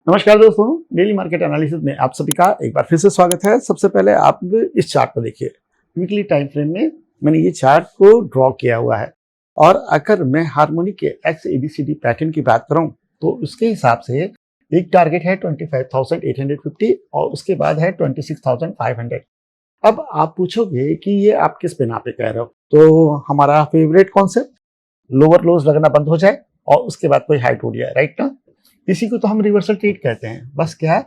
नमस्कार दोस्तों, daily market analysis में आप सभी का एक बार फिर से स्वागत है। सबसे पहले आप इस चार्ट को देखिए। वीकली टाइम फ्रेम में मैंने ये चार्ट को ड्रॉ किया हुआ है और अगर मैं हार्मोनी के एक्स एबीसीडी पैटर्न की बात करूं तो उसके हिसाब से एक टारगेट है 25,850 और उसके बाद है 26,500। अब आप पूछोगे कि ये आप किस बिना पे कह रहे हो, तो हमारा फेवरेट कॉन्सेप्ट लोअर लोज लगना बंद हो जाए और उसके बाद कोई हाई टूट जाए, राइट ना। इसी को तो हम रिवर्सल ट्रेड कहते हैं। बस क्या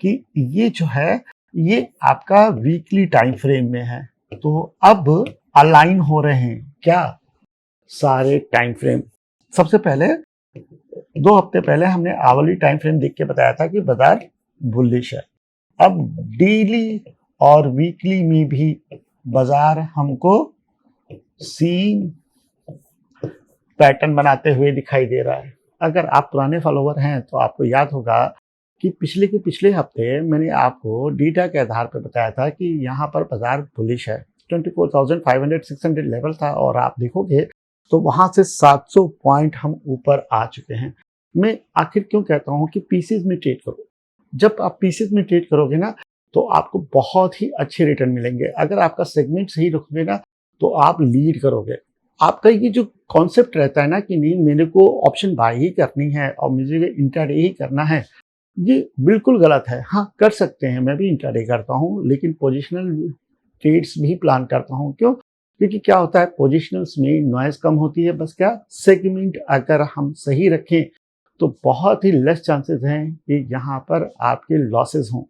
कि ये जो है ये आपका वीकली टाइम फ्रेम में है, तो अब अलाइन हो रहे हैं क्या सारे टाइम फ्रेम। सबसे पहले 2 हफ्ते पहले हमने आवली टाइम फ्रेम देख के बताया था कि बाजार बुलिश है। अब डेली और वीकली में भी बाजार हमको सेम पैटर्न बनाते हुए दिखाई दे रहा है। अगर आप पुराने फॉलोवर हैं तो आपको याद होगा कि पिछले हफ्ते मैंने आपको डेटा के आधार पर बताया था कि यहाँ पर बाजार बुलिश है। 24,500-600 लेवल था और आप देखोगे तो वहां से 700 पॉइंट हम ऊपर आ चुके हैं। मैं आखिर क्यों कहता हूँ कि पीसेस में ट्रेड करो। जब आप पीसेस में ट्रेड करोगे ना तो आपको बहुत ही अच्छे रिटर्न मिलेंगे। अगर आपका सेगमेंट सही रखोगे ना तो आप लीड करोगे। आपका ये जो कॉन्सेप्ट रहता है ना कि नहीं मेरे को ऑप्शन बाय ही करनी है और मुझे इंट्राडे ही करना है, ये बिल्कुल गलत है। हाँ, कर सकते हैं, मैं भी इंट्राडे करता हूँ, लेकिन पोजिशनल ट्रेड्स भी प्लान करता हूँ। क्यों? क्योंकि क्या होता है पोजिशनल्स में नॉइज कम होती है। बस क्या सेगमेंट अगर हम सही रखें तो बहुत ही लेस चांसेस हैं कि यहाँ पर आपके लॉसेस हों।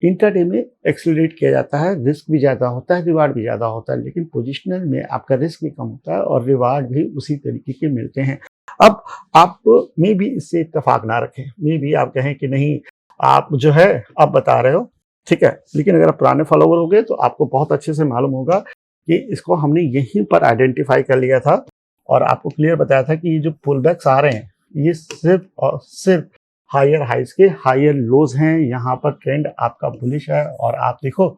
इंट्राडे में एक्सेलरेट किया जाता है, रिस्क भी ज़्यादा होता है, रिवार्ड भी ज़्यादा होता है, लेकिन पोजिशनल में आपका रिस्क भी कम होता है और रिवार्ड भी उसी तरीके के मिलते हैं। अब आप में भी इससे इत्तेफाक ना रखें, में भी आप कहें कि नहीं आप जो है अब बता रहे हो, ठीक है, लेकिन अगर आप पुराने फॉलोवर हो गए तो आपको बहुत अच्छे से मालूम होगा कि इसको हमने यहीं पर आइडेंटिफाई कर लिया था और आपको क्लियर बताया था कि ये जो पुल बैक्स आ रहे हैं ये सिर्फ और सिर्फ हायर हाइज के हायर लोज हैं। यहाँ पर ट्रेंड आपका बुलिश है और आप देखो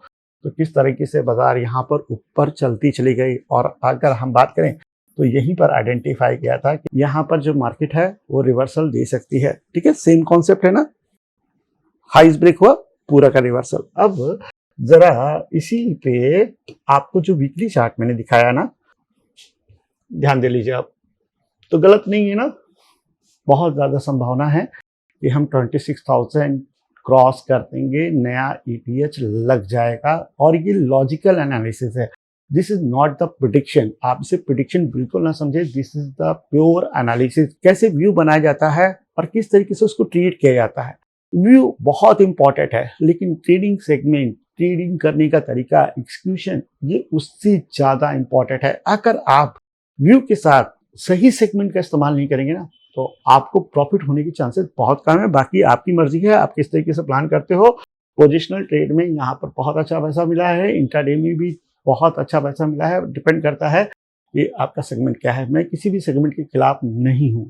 तो किस तरीके से बाजार यहाँ पर ऊपर चलती चली गई। और अगर हम बात करें तो यहीं पर आइडेंटिफाई किया था कि यहाँ पर जो मार्केट है वो रिवर्सल दे सकती है। ठीक है, सेम कॉन्सेप्ट है ना, हाइज ब्रेक हुआ पूरा का रिवर्सल। अब जरा इसी पे आपको जो वीकली चार्ट मैंने दिखाया ना, ध्यान दे लीजिए आप, तो गलत नहीं है ना। बहुत ज्यादा संभावना है कि हम 26,000 क्रॉस कर देंगे, नया ईपीएच लग जाएगा। और ये लॉजिकल एनालिसिस है, this is not the prediction. आप इसे प्रिडिक्शन बिल्कुल ना समझे, this is the pure analysis. कैसे व्यू बनाया जाता है और किस तरीके से उसको ट्रीट किया जाता है। व्यू बहुत इंपॉर्टेंट है, लेकिन ट्रेडिंग सेगमेंट, ट्रेडिंग करने का तरीका, एक्सक्यूशन, ये उससे ज्यादा इंपॉर्टेंट है। अगर आप व्यू के साथ सही सेगमेंट का इस्तेमाल नहीं करेंगे ना तो आपको प्रॉफिट होने की चांसेस बहुत कम है। बाकी आपकी मर्जी है, आप किस तरीके से प्लान करते हो। पोजिशनल ट्रेड में यहाँ पर बहुत अच्छा पैसा मिला है, इंट्राडे में भी बहुत अच्छा पैसा मिला है। डिपेंड करता है कि आपका सेगमेंट क्या है। मैं किसी भी सेगमेंट के खिलाफ नहीं हूँ।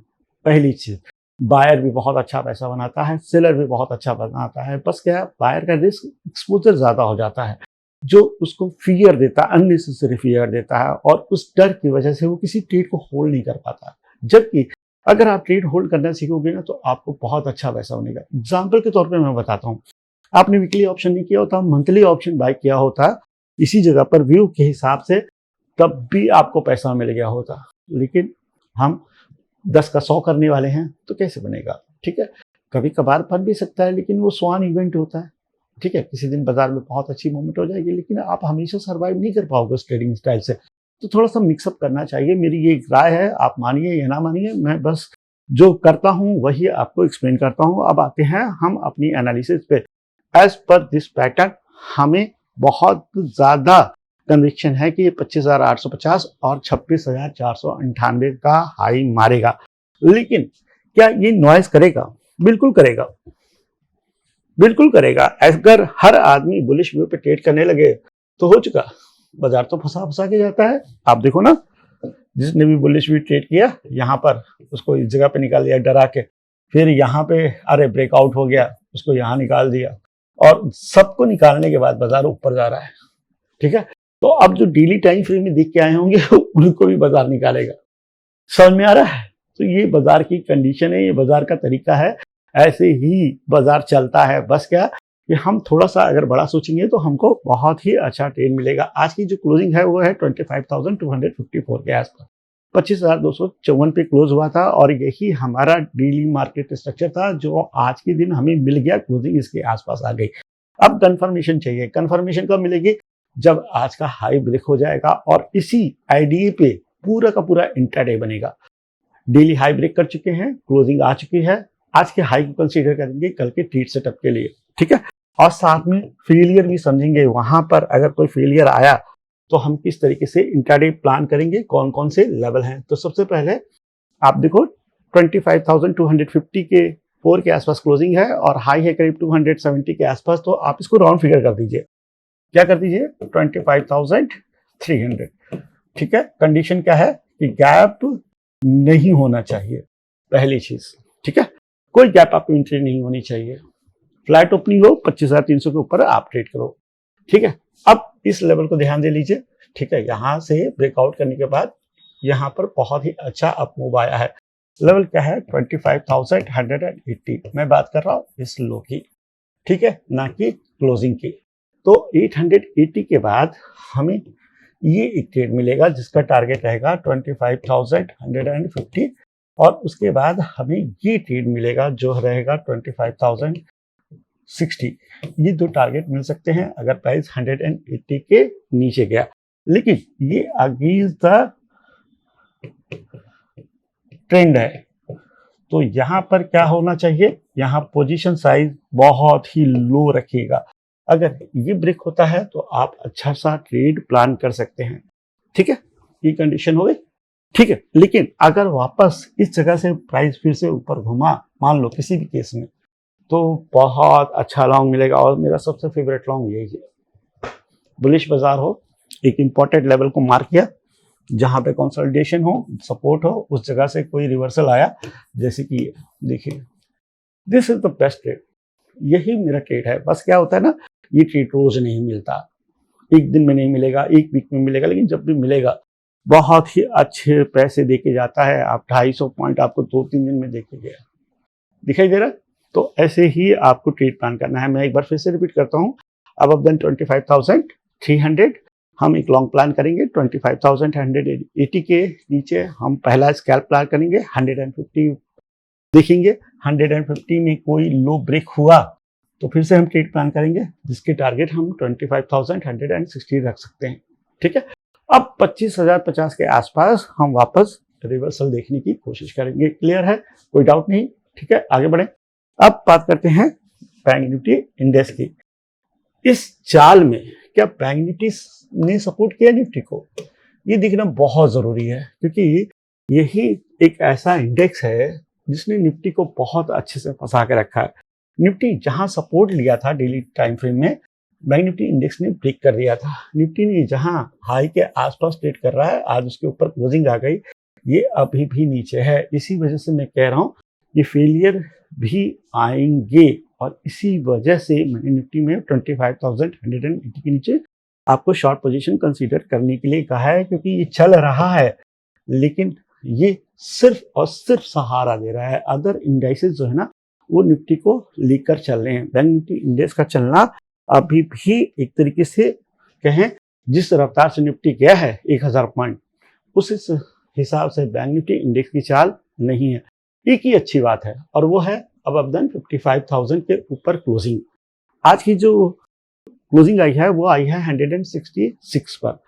पहली चीज, बायर भी बहुत अच्छा पैसा बनाता है, सेलर भी बहुत अच्छा बनाता है। बस क्या है, बायर का रिस्क एक्सपोजर ज्यादा हो जाता है जो उसको फियर देता है, अननेसेसरी फियर देता है और उस डर की वजह से वो किसी ट्रेड को होल्ड नहीं कर पाता। जबकि अगर आप ट्रेड होल्ड करना सीखोगे ना तो आपको बहुत अच्छा पैसा बनेगा। एग्जाम्पल के तौर पे मैं बताता हूँ, आपने वीकली ऑप्शन नहीं किया होता, मंथली ऑप्शन बाय किया होता इसी जगह पर व्यू के हिसाब से, तब भी आपको पैसा मिल गया होता। लेकिन हम 10 का 100 करने वाले हैं तो कैसे बनेगा। ठीक है, कभी कभार बन भी सकता है, लेकिन वो स्वान इवेंट होता है। ठीक है, किसी दिन बाजार में बहुत अच्छी मूवमेंट हो जाएगी, लेकिन आप हमेशा सर्वाइव नहीं कर पाओगे उस ट्रेडिंग स्टाइल से। तो थोड़ा सा मिक्सअप करना चाहिए, मेरी ये राय है। आप मानिए या ना मानिए, मैं बस जो करता हूँ वही आपको एक्सप्लेन करता हूँ। अब आते हैं हम अपनी एनालिसिस पे। एज पर दिस पैटर्न हमें बहुत ज्यादा कन्विक्शन है कि ये 25,850 और 26,498 का हाई मारेगा। लेकिन क्या ये नॉइज करेगा? बिल्कुल करेगा, बिल्कुल करेगा। अगर हर आदमी बुलिश व्यू पे ट्रेड करने लगे तो हो चुका, बाजार तो फंसा के जाता है। आप देखो ना, जिसने भी बुलिश व्यू ट्रेड किया यहाँ पर उसको इस जगह पे निकाल दिया डरा के, फिर यहाँ पे अरे ब्रेकआउट हो गया, उसको यहाँ निकाल दिया और सबको निकालने के बाद बाजार ऊपर जा रहा है। ठीक है, तो अब जो डेली टाइम फ्रेम में देख के आए होंगे उनको भी बाजार निकालेगा। समझ में आ रहा है? तो ये बाजार की कंडीशन है, ये बाजार का तरीका है। ऐसे ही बाजार चलता है। बस क्या कि हम थोड़ा सा अगर बड़ा सोचेंगे तो हमको बहुत ही अच्छा ट्रेड मिलेगा। आज की जो क्लोजिंग है वो है 25,254 के आसपास, 25,254 पे क्लोज हुआ था और यही हमारा डेली मार्केट स्ट्रक्चर था जो आज के दिन हमें मिल गया, क्लोजिंग इसके आसपास आ गई। अब कंफर्मेशन चाहिए। कंफर्मेशन कब मिलेगी? जब आज का हाई ब्रेक हो जाएगा और इसी आईडीए पे पूरा का पूरा इंट्राडे बनेगा। डेली हाई ब्रेक कर चुके हैं, क्लोजिंग आ चुकी है, आज के हाई को कंसीडर करेंगे कल के ट्रेड सेटअप के लिए, ठीक है। और साथ में फेलियर भी समझेंगे। वहां पर अगर कोई फेलियर आया तो हम किस तरीके से इंट्राडे प्लान करेंगे, कौन कौन से लेवल हैं। तो सबसे पहले आप देखो 25,250 के 4 के आसपास क्लोजिंग है और हाई है करीब 270 के आसपास। तो आप इसको राउंड फिगर कर दीजिए। क्या कर दीजिए? 25,300, ठीक है। कंडीशन क्या है कि गैप नहीं होना चाहिए, पहली चीज, ठीक है। कोई गैप आपको एंट्री नहीं होनी चाहिए। फ्लैट ओपनिंग हो 25,300 के ऊपर आप ट्रेड करो, ठीक है। अब इस लेवल को ध्यान दे लीजिए, ठीक है। यहां से ब्रेकआउट करने के बाद यहां पर बहुत ही अच्छा अप मूव आया है। लेवल क्या है? 25,180। मैं बात कर रहा हूं इस लो की, ठीक है, ना कि क्लोजिंग की। तो 880 के बाद हमें ये एक ट्रेड मिलेगा जिसका टारगेट रहेगा 25,150 और उसके बाद हमें ये ट्रेड मिलेगा जो रहेगा 25,060। ये दो टारगेट मिल सकते हैं अगर प्राइस 180 के नीचे गया। लेकिन ये अगेंस्ट द ट्रेंड है, तो यहां पर क्या होना चाहिए? यहां पोजीशन साइज बहुत ही लो रखिएगा। अगर ये ब्रेक होता है तो आप अच्छा सा ट्रेड प्लान कर सकते हैं, ठीक है। ये कंडीशन हो गई, ठीक है। लेकिन अगर वापस इस जगह से प्राइस फिर से ऊपर घुमा, मान लो किसी भी केस में, तो बहुत अच्छा लॉन्ग मिलेगा और मेरा सबसे फेवरेट लॉन्ग यही है। बुलिश बाजार हो, एक इंपॉर्टेंट लेवल को मार्क किया, जहां पे कंसोलिडेशन हो, सपोर्ट हो, उस जगह से कोई रिवर्सल आया, जैसे कि देखिए, this is the best trade. यही मेरा ट्रेड है। बस क्या होता है ना, ये ट्रेड रोज नहीं मिलता, एक दिन में नहीं मिलेगा, एक वीक में मिलेगा, लेकिन जब भी मिलेगा बहुत ही अच्छे पैसे देके जाता है। आप 250 पॉइंट आपको 2-3 दिन में देके गया, दिखाई दे रहा है। तो ऐसे ही आपको ट्रेड प्लान करना है। मैं एक बार फिर से रिपीट करता हूँ, अब देन 25,300 हम एक लॉन्ग प्लान करेंगे। 25,180 के नीचे हम पहला स्कैल्प प्लान करेंगे, 150 देखेंगे। 150 में कोई लो ब्रेक हुआ तो फिर से हम ट्रेड प्लान करेंगे जिसके टारगेट हम 25,160 रख सकते हैं, ठीक है। अब 25,050 के आसपास हम वापस रिवर्सल देखने की कोशिश करेंगे। क्लियर है? कोई डाउट नहीं, ठीक है। आगे बढ़े। अब बात करते हैं बैंक निफ्टी इंडेक्स की। इस चाल में क्या बैंक निफ्टी ने सपोर्ट किया निफ्टी को? ये देखना बहुत जरूरी है, क्योंकि यही एक ऐसा इंडेक्स है जिसने निफ्टी को बहुत अच्छे से फंसा के रखा है। निफ्टी जहां सपोर्ट लिया था डेली टाइम फ्रेम में, बैंक निफ्टी इंडेक्स ने ब्रेक कर दिया था। निफ्टी ने जहां हाई के आसपास ट्रेड कर रहा है, आज उसके ऊपर क्लोजिंग आ गई, ये अभी भी नीचे है। इसी वजह से मैं कह रहा हूं ये फेलियर भी आएंगे और इसी वजह से मैंने निफ्टी में 25,180 के नीचे आपको शॉर्ट पोजीशन कंसीडर करने के लिए कहा है, क्योंकि ये चल रहा है लेकिन ये सिर्फ और सिर्फ सहारा दे रहा है। अदर इंडाइसेस जो है ना, वो निफ्टी को लेकर चल रहे हैं। बैंक निफ्टी इंडेक्स का चलना अभी भी एक तरीके से कहें, जिस रफ्तार से निफ्टी गया है 1,000 पॉइंट, उस हिसाब से बैंक निफ्टी इंडेक्स की चाल नहीं है। एक ही अच्छी बात है और वो है अब देन 55,000 के ऊपर क्लोजिंग। आज की जो क्लोजिंग आई है वो आई है 166 पर।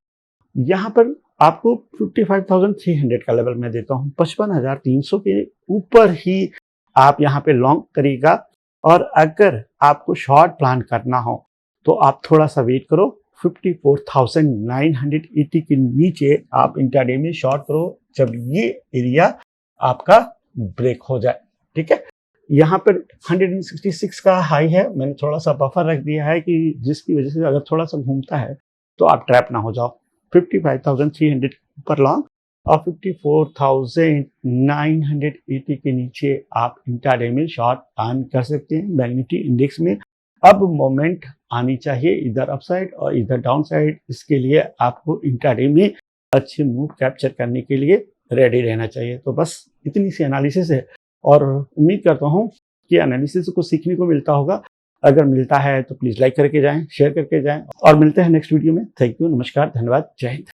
यहाँ पर आपको 55,300 का लेवल मैं देता हूँ। 55,300 के ऊपर ही आप यहाँ पे लॉन्ग करिएगा। और अगर आपको शॉर्ट प्लान करना हो तो आप थोड़ा सा वेट करो। 54,980 के नीचे आप इंट्राडे में शॉर्ट करो जब ये एरिया आपका ब्रेक हो जाए, ठीक है। यहाँ पर 166 का हाई है, मैंने थोड़ा सा बफर रख दिया है कि जिसकी वजह से अगर थोड़ा सा घूमता है तो आप ट्रैप ना हो जाओ। 55,300 पर लॉन्ग और 54,980 के नीचे आप इंट्राडे में शॉर्ट प्लान कर सकते हैं। बैंक निफ्टी इंडेक्स में अब मोमेंट आनी चाहिए, इधर अपसाइड और इधर डाउन साइड। इसके लिए आपको इंट्राडे में अच्छे मूव कैप्चर करने के लिए रेडी रहना चाहिए। तो बस इतनी सी एनालिसिस है और उम्मीद करता हूँ के एनालिसिस को सीखने को मिलता होगा। अगर मिलता है तो प्लीज़ लाइक करके जाएँ, शेयर करके जाएँ और मिलते हैं नेक्स्ट वीडियो में। थैंक यू, नमस्कार, धन्यवाद, जय हिंद।